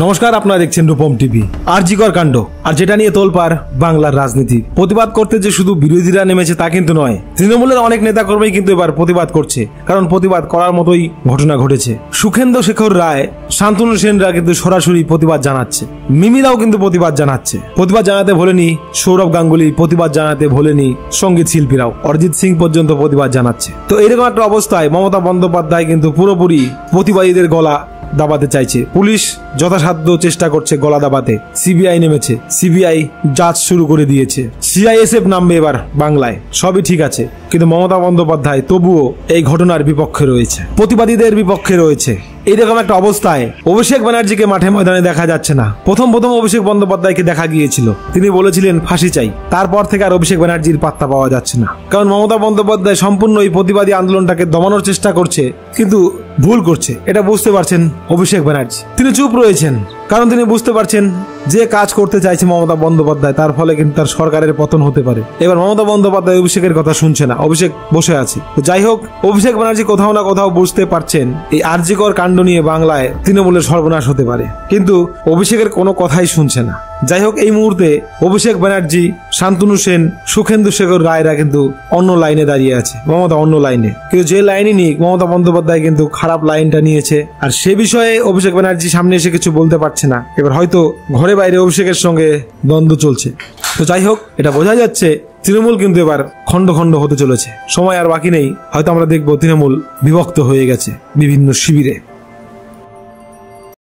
নমস্কার, আপনারা দেখছেন রূপম টিভি। আরজিকর কাণ্ড আর যেটা নিয়ে তোলপাড় বাংলার রাজনীতি। প্রতিবাদ করতে যে শুধু বিরোধীরা নেমেছে তা কিন্তু নয়, তৃণমূলের অনেক নেতাকর্মী কিন্তু এবার প্রতিবাদ করছে, কারণ প্রতিবাদ করার মতোই ঘটনা ঘটেছে। সুখেন্দু শেখর রায়, শান্তনু সেনরা কিন্তু সরাসরি প্রতিবাদ জানাচ্ছে, মিমিরাও কিন্তু প্রতিবাদ জানাচ্ছে। প্রতিবাদ জানাতে ভোলেনি সৌরভ গাঙ্গুলি, প্রতিবাদ জানাতে ভোলেনি সঙ্গীত শিল্পীরাও, অরিজিৎ সিং পর্যন্ত প্রতিবাদ জানাচ্ছে। তো এরকম একটা অবস্থায় মমতা বন্দ্যোপাধ্যায় কিন্তু পুরোপুরি প্রতিবাদীদের গলা দাবাতে চাইছে। পুলিশ যথাসাধ্য চেষ্টা করছে গলা দাবাতে, সিবিআই নেমেছে, সিবিআই যাচ শুরু করে দিয়েছে, সিআইএসএফ নামবে এবার বাংলায়। সবই ঠিক আছে, কিন্তু মমতা বন্দ্যোপাধ্যায় তবুও এই ঘটনার বিপক্ষে রয়েছে, প্রতিবাদীদের বিপক্ষে রয়েছে। এইরকম একটা অবস্থায় অভিষেক ব্যানার্জিকে মাঠে ময়দানে দেখা যাচ্ছে না। প্রথম অভিষেক বন্দ্যোপাধ্যায়কে দেখা গিয়েছিল, তিনি বলেছিলেন ফাঁসি চাই। তারপর থেকে আর অভিষেক ব্যানার্জির পাত্তা পাওয়া যাচ্ছে না, কারণ মমতা বন্দ্যোপাধ্যায় সম্পূর্ণ এই প্রতিবাদী আন্দোলনটাকে দমানোর চেষ্টা করছে, কিন্তু ভুল করছে। এটা বুঝতে পারছেন অভিষেক ব্যানার্জি, তিনি চুপ রয়েছেন, কারণ তিনি বুঝতে পারছেন যে কাজ করতে চাইছে মমতা বন্দ্যোপাধ্যায়, তার ফলে কিন্তু তার সরকারের পতন হতে পারে। এবার মমতা বন্দ্যোপাধ্যায় অভিষেকের কথা শুনছে না, অভিষেক বসে আছে। যাই হোক, অভিষেক ব্যানার্জি কোথাও না কোথাও বুঝতে পারছেন এই আরজিকর কাণ্ড নিয়ে বাংলায় তৃণমূলের সর্বনাশ হতে পারে, কিন্তু অভিষেকের কোনো কথাই শুনছে না। যাই হোক, এই মুহূর্তে অভিষেক ব্যানার্জি, শান্তনু সেন, সুখেন্দু শেখর রায়রা কিন্তু অন্য লাইনে দাঁড়িয়ে আছে, মমতা অন্য লাইনে। কিন্তু যে লাইনে নিয়ে মমতা বন্দ্যোপাধ্যায় কিন্তু খারাপ লাইনটা নিয়েছে, আর সে বিষয়ে অভিষেক ব্যানার্জি সামনে এসে কিছু বলতে পারছে না। এবার হয়তো ঘরে বাইরে অভিষেকের সঙ্গে দ্বন্দ্ব চলছে। তো যাই হোক, এটা বোঝা যাচ্ছে তৃণমূল কিন্তু এবার খণ্ড খণ্ড হতে চলেছে। সময় আর বাকি নেই, হয়তো আমরা দেখবো তৃণমূল বিভক্ত হয়ে গেছে বিভিন্ন শিবিরে।